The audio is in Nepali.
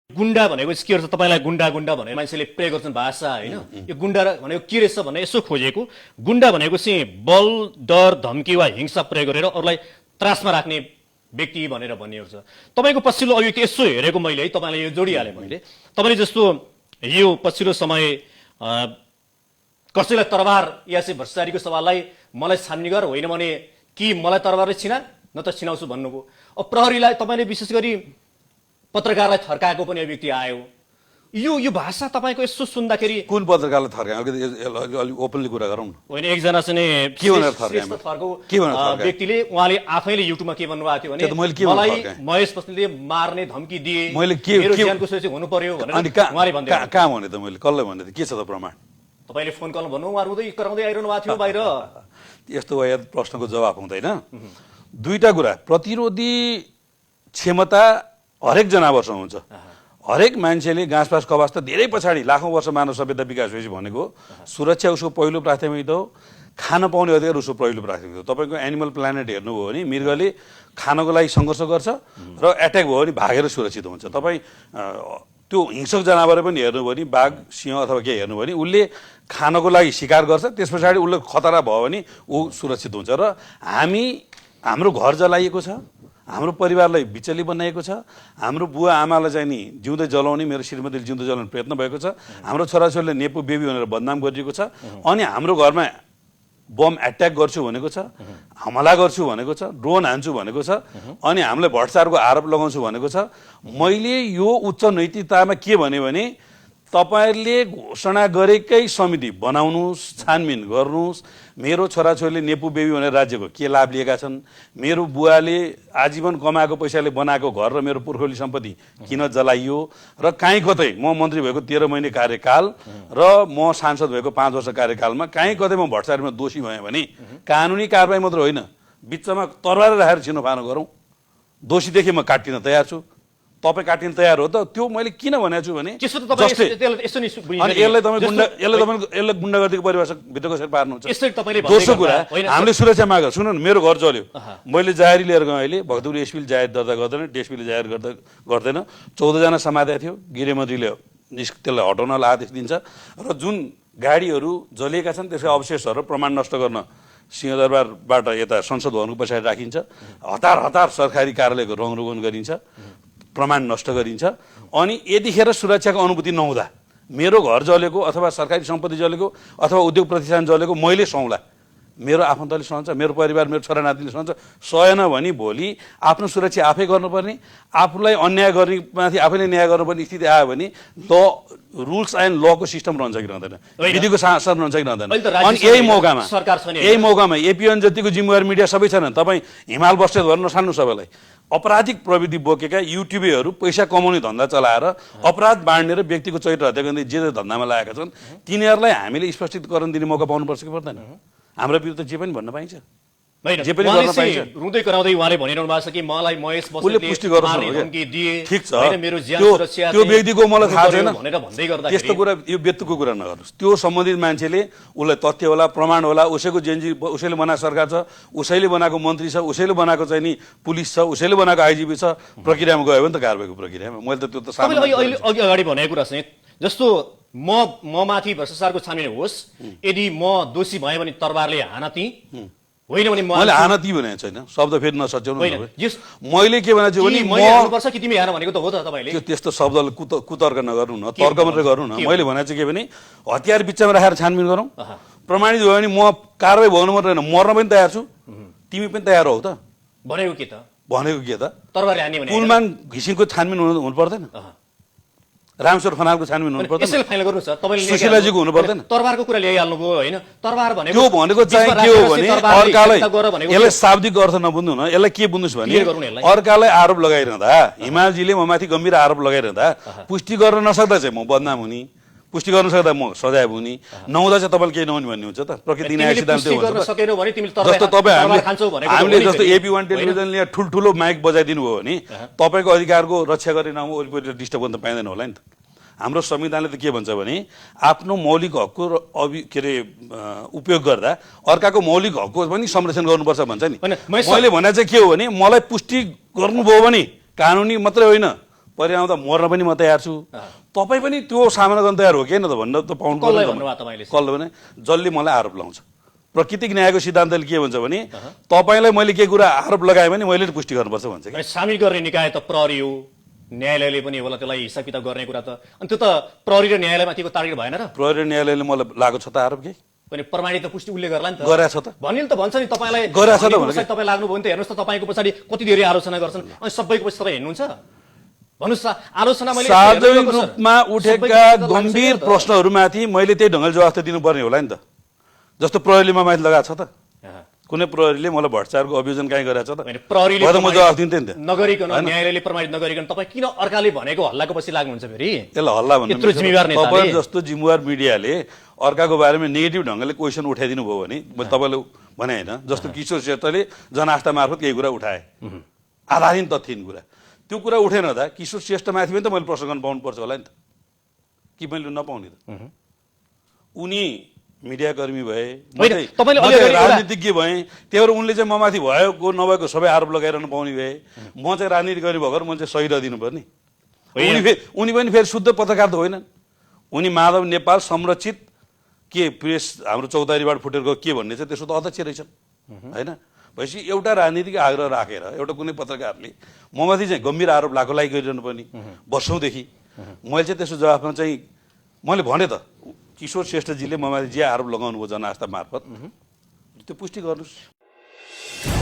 गुन्डा भनेको चाहिँ के रहेछ तपाईँलाई गुन्डा गुन्डा भनेर मान्छेले प्रयोग गर्छन् भाषा होइन यो गुन्डा भनेको के रहेछ भने यसो खोजेको गुन्डा भनेको चाहिँ बल डर धम्की वा हिंसा प्रयोग गरेर अरूलाई त्रासमा राख्ने व्यक्ति भनेर भनिएको छ तपाईँको पछिल्लो अभिव्यक्ति यसो हेरेको मैले है तपाईँलाई यो जोडिहालेँ मैले तपाईँले जस्तो यो पछिल्लो समय कसैलाई तरबार या चाहिँ भ्रष्टाचारीको सवाललाई मलाई छान्ने गर होइन भने कि मलाई तरबारले छिना न त छिनाउँछु भन्नुभयो अब प्रहरीलाई तपाईँले विशेष गरी पत्रकारलाई थर्काएको पनि अभिव्यक्ति आयो यो भाषा तपाईँको यसो सुन्दाखेरि कुन पत्रकारलाई थर्कायो अलि ओपनली कुरा गरौँ न होइन एकजना चाहिँ के भनेर थर्कायो व्यक्तिले उहाँले आफैले युट्युबमा के भन्नुभएको थियो भने मलाई महेश बस्नेतले मार्ने धम्की दिए मैले के मेरो ज्यानको सुरक्षा हुनु पर्यो भनेर उहाँले भन्दै कहाँ भने त मैले कसलाई भने त के छ त प्रमाण तपाईँले फोन कल भन्नु उहाँ रुँदै कराउँदै आइरहनु भएको थियो बाहिर यस्तो भए प्रश्नको जवाफ हुँदैन दुईटा कुरा प्रतिरोधी क्षमता हरेक जनावरसँग हुन्छ हरेक मान्छेले घाँसपास कवास त धेरै पछाडि लाखौँ वर्ष मानव सभ्यता विकास भएपछि भनेको सुरक्षा उसको पहिलो प्राथमिकता हो खान पाउने अधिकार उसको पहिलो प्राथमिकता हो तपाईँको एनिमल प्लानेट हेर्नुभयो भने मृगले खानको लागि सङ्घर्ष गर्छ र एट्याक भयो भने भागेर सुरक्षित हुन्छ तपाईँ त्यो हिंसक जनावर पनि हेर्नुभयो भने बाघ सिंह अथवा के हेर्नुभयो भने उसले खानको लागि शिकार गर्छ त्यस पछाडि उसले खतरा भयो भने ऊ सुरक्षित हुन्छ र हाम्रो घर जलाइएको छ हाम्रो परिवारलाई बिचली बनाएको छ हाम्रो बुवा आमालाई चाहिँ नि जिउँदै जलाउने मेरो श्रीमतीले जिउँदै जलाउने प्रयत्न भएको छ हाम्रो छोराछोरीले नेपो बेबी भनेर बदनाम गरिएको छ अनि हाम्रो घरमा बम एट्याक गर्छु भनेको छ हमला गर्छु भनेको छ ड्रोन हान्छु भनेको छ अनि हामीलाई भ्रष्टाचारको आरोप लगाउँछु भनेको छ मैले यो उच्च नैतिकतामा के भने तपाईहरुले घोषणा गरेकै समिति बनाउनुस् छानबिन गर्नुस् मेरो छोराछोरीले नेपु बेबी भनेर राज्यको के लाभ लिएका छन् मेरो बुवाले आजीवन कमाएको पैसाले बनाएको घर र मेरो पुर्खौली सम्पत्ति किन जलाइयो र काहीँ कतै म मन्त्री भएको 13 महिने कार्यकाल र म सांसद भएको 5 वर्ष कार्यकालमा काहीँ कतै म भ्रष्टाचारमा दोषी भएँ भने कानुनी कारबाही मात्र होइन बिचमा तरबार राखेर छिनोफानो गरौँ दोषी देखे म काट्टिन तयार छु तपाईँ काटिन तयार हो त त्यो मैले किन भनेको छु भने यसलाई गुण्डागर्दीको परिभाषा भित्रको सर पार्नुहुन्छ दोस्रो कुरा हामीले सुरक्षा माग सुन्नु न मेरो घर जल्यो मैले जाहेरी लिएर गएँ अहिले भक्तपुर एसपीले जाहेर दर्ता गर्दैन डिएसपीले जाहेर गर्दैन 14 जना समातेको थियो गृहमन्त्रीले त्यसलाई हटाउनलाई आदेश दिन्छ र जुन गाडीहरू जलिएका छन् त्यसका अवशेषहरू प्रमाण नष्ट गर्न सिंहदरबारबाट यता संसद भवनको पछाडि राखिन्छ हतार सरकारी कार्यालयको रङरोगन गरिन्छ प्रमाण नष्ट गरिन्छ अनि यतिखेर सुरक्षाको अनुभूति नहुँदा मेरो घर जलेको अथवा सरकारी सम्पत्ति जलेको अथवा उद्योग प्रतिष्ठान जलेको मैले सहौँला मेरो आफन्तले सहन्छ मेरो परिवार मेरो छोरा नातिले सहन्छ सहेन भने भोलि आफ्नो सुरक्षा आफै गर्नुपर्ने आफूलाई अन्याय गर्ने माथि आफैले न्याय गर्नुपर्ने स्थिति आयो भने ल रुल्स एन्ड लको सिस्टम रहन्छ कि रहँदैन विधिको शासन रहन्छ कि रहँदैन अनि यही मौकामा एपिएन जतिको जिम्मेवार मिडिया सबै छैन तपाईँ हिमाल बस्नेत भएर नसान्नु सबैलाई अपराधिक प्रविधि बोकेका युट्युबरहरू पैसा कमाउने धन्दा चलाएर अपराध बाँड्ने र व्यक्तिको चरित्र हत्या गर्ने जे धन्दामा लागेका छन् तिनीहरूलाई हामीले स्पष्टीकरण दिने मौका पाउनुपर्छ कि पर्दैन हाम्रो विरुद्ध जे पनि भन्न पाइन्छ जे पनि गर्न पाइन्छ रुँदै कराउँदै उहाँले भनिरहनु भएको छ कि मलाई महेश बस्नेतले पुष्टि गर्नु धम्की दिए ठीक छ हैन मेरो ज्यान सुरक्षा त्यो व्यक्तिको मलाई थाहा छैन भनेर भन्दै गर्दा त्यस्तो कुरा यो व्यक्तिको कुरा नगर्नुस् त्यो सम्बन्धित मान्छेले उसलाई तथ्य होला प्रमाण होला उसैको जेएनजी उसैले बनाएको सरकार छ उसैले बनाएको मन्त्री छ उसैले बनाएको चाहिँ नि पुलिस छ उसैले बनाएको आइजिपी छ प्रक्रियामा गयो भने त कारबाहीको प्रक्रियामा मैले त त्यो त अहिले अघि अगाडि भनेको कुरा चाहिँ जस्तो म माथि भ्रष्टाचारको छानबिन होस् यदि म दोषी भएँ भने तरबारले हानती होइन भने मैले हानती भनेको छैन शब्द फेरि नसच्याउनु मैले के भनेको छु भने म कि तिमी हान भनेको त हो त तपाईले त्यो त्यस्तो शब्दले कुतर्क नगर्नु न तर्क मात्रै गर्नु न मैले भनेको चाहिँ के भने हतियार बिचमा राखेर छानबिन गरौँ प्रमाणित भयो भने म कारबाही भन्नु मात्रै होइन मर्न पनि तयार छु तिमी पनि तयार हौ त भनेको के त तरबारले हान्ने भने पुलमान घिसिङको छानबिन हुनु पर्दैन रामश्वर खनालको छानबिन हुनु पर्दैन यसले फाइनल गर्नु छ तपाईले सुशीलाजीको हुनु पर्दैन तरबारको कुरा ल्याइहाल्नु भयो हैन तरबार भनेको त्यो भनेको चाहिँ के हो भने अर्कालाई यसले शाब्दिक अर्थ नबुझ्नु न यसलाई के बुझ्नुस् भने अर्कालाई आरोप लगाइरहँदा हिमालजीले म माथि गम्भीर आरोप लगाइरहँदा पुष्टि गर्न नसक्दा चाहिँ म बदनाम हुने पुष्टि गर्न सक्दा म सजाय हुने नहुँदा चाहिँ तपाईँले केही नहुने भन्ने हुन्छ त प्रकृति न्याय सिद्धान्त जस्तो तपाईँ हामीले जस्तो AP1 टेलिभिजनले ठुल्ठुलो माइक बजाइदिनु भयो भने तपाईँको अधिकारको रक्षा गर्ने नाममा वरिपरि डिस्टर्ब गर्न त पाइँदैन होला नि त हाम्रो संविधानले त के भन्छ भने आफ्नो मौलिक हकको के अरे उपयोग गर्दा अर्काको मौलिक हकको पनि संरक्षण गर्नुपर्छ भन्छ नि मैले भने चाहिँ के हो भने मलाई पुष्टि गर्नुभयो भने कानुनी मात्रै होइन परिआउँदा मर्न पनि म तयार छु तपाईँ पनि त्यो सामना गर्न तयार हो कि त भन्न त पाउनु कसलाई पर्यो भन्नुभयो तपाईँले कसले भने जसले मलाई आरोप लाउँछ प्राकृतिक न्यायको सिद्धान्तले के भन्छ भने तपाईँलाई मैले के कुरा आरोप लगाएँ भने मैले पुष्टि गर्नुपर्छ भन्छ कि अनि सामेल गर्ने निकाय त प्रहरी हो न्यायालयले पनि होला त्यसलाई हिसाब किताब गर्ने कुरा त अनि त्यो त प्रहरी र न्यायालयमाथिको टार्गेट भएन र प्रहरी न्यायालयले मलाई लागेको छ त आरोप के पनि प्रमाणित त पुष्टि उसले गर्ला नि त गरेछ त भन्ने त भन्छ नि तपाईँलाई गरेछ त भनेको तपाईँ लाग्नुभयो भने त हेर्नुहोस् त तपाईँको पछाडि कति धेरै आलोचना गर्छन् अनि सबैको पछि तपाईँ हेर्नुहुन्छ भन्नुहोस् आलोचना मैले सार्वजनिक रूपमा उठेका गम्भीर प्रश्नहरूमाथि मैले त्यही ढङ्गले जवाफ त दिनुपर्ने होला नि त जस्तो प्रहरीले माथि लगाएको छ त कुनै प्रहरीले मलाई भ्रष्टाचारको अभियोजन कहीँ गरेछ त प्रहरीले म जवाफ दिन्थेँ नि त नगरिकन न्यायालयले प्रमाणित नगरिकन तपाईँ किन अर्काले भनेको हल्लाको पछि लाग्नुहुन्छ फेरि यसलाई हल्ला भन्नु यत्रो जिम्मेवार नेताले तपाईँ जस्तो जिम्मेवार मिडियाले अर्काको बारेमा नेगेटिभ ढङ्गले क्वेसन उठाइदिनु भयो भने मैले तपाईँले भने होइन जस्तो किशोर श्रेष्ठले जनआस्था मार्फत केही कुरा उठाए आधारहीन तथ्यहीन कुरा त्यो कुरा उठेन त किशोर श्रेष्ठमाथि पनि त मैले प्रश्न गर्न पाउनुपर्छ होला नि त कि मैले नपाउने त उनी मिडियाकर्मी भए राजनीतिज्ञ भए त्यही भएर उनले चाहिँ ममाथि भएको नभएको सबै आरोप लगाइरहनु पाउने भए म चाहिँ राजनीति गर्ने भएर म चाहिँ सही दिनु पर्ने उनी पनि फेरि शुद्ध पत्रकार त होइनन् उनी माधव नेपाल संरक्षित के प्रेस हाम्रो चौतारीबाट फुटेर गयो के भन्ने चाहिँ त्यसो त अध्यक्ष रहेछन् होइन भनेपछि एउटा राजनीतिक आग्रह राखेर एउटा कुनै पत्रकारले ममाथि चाहिँ गम्भीर आरोप लाखो लागि गरिरहनु पर्ने वर्षौँदेखि मैले चाहिँ त्यसको जवाफमा चाहिँ मैले भने त किशोर श्रेष्ठजीले ममाथि जे आरोप लगाउनु भयो जनआस्था मार्फत त्यो पुष्टि गर्नुहोस्